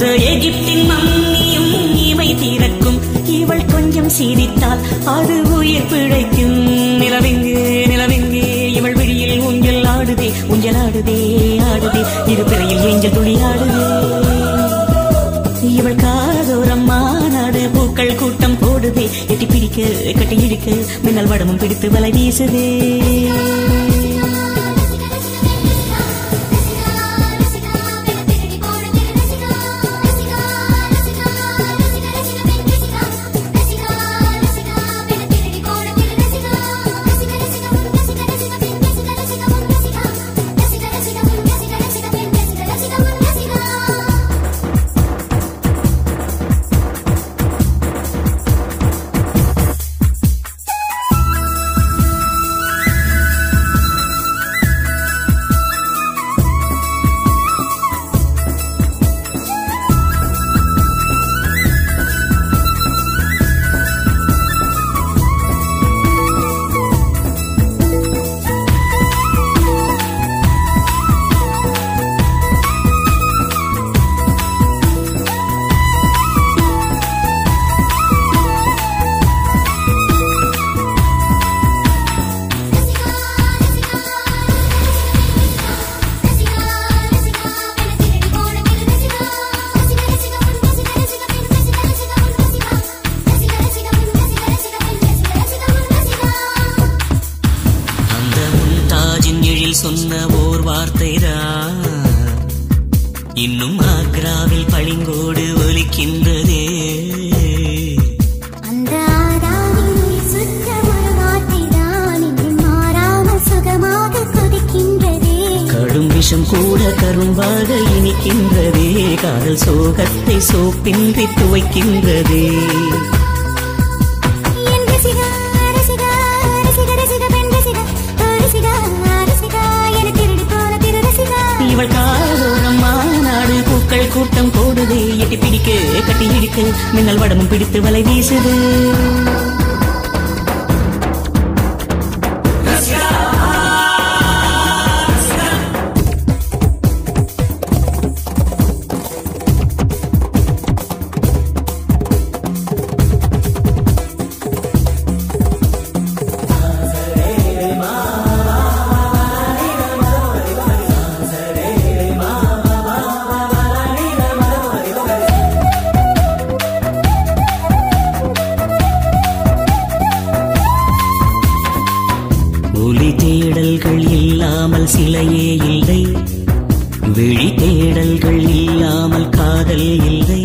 அந்த எகிப்தின் மம்மியும் இமை திறக்கும். இவள் கொஞ்சம் சிரித்தால் அது உயிர் பிழைக்கும். நிலவெங்கே நிலவெங்கே இவள் விழியில் ஊஞ்சல் ஆடுதே, ஊஞ்சல் ஆடுதே ஆடுதே, இரு பிறையில் ஏஞ்சல் துளி ஆடுதே. இவள் காதோரம் மாநாடு பூக்கள் கூட்டம் போடுதே, எட்டி பிடிக்க கட்டி இழுக்க மின்னல் வடமும் பிடித்து வலை வீசுதே. சொன்ன ஓர் வார்த்தைதான் இன்னும் ஆக்ராவில் பளிங்கோடு ஒலிக்கின்றதே. அந்த ஆராவில் சுற்ற ஒரு வார்த்தைதான் இன்னும் மாறாமல் சுகமாக கொதிக்கின்றதே. கடும் விஷம் கூட கரும்பாக இனிக்கின்றதே, காதல் சோகத்தை சோப்பின்றி துவைக்கின்றதே. இவள் காதோரம் மாநாடு பூக்கள் கூட்டம் போடுதே, எட்டி பிடிக்க கட்டி இழுக்க மின்னல் வடமும் பிடித்து வலை வீசுது. ஒலி தேடல்கள் இல்லாமல் சிலையே இல்லை, விழி தேடல்கள் இல்லாமல் காதல் இல்லை.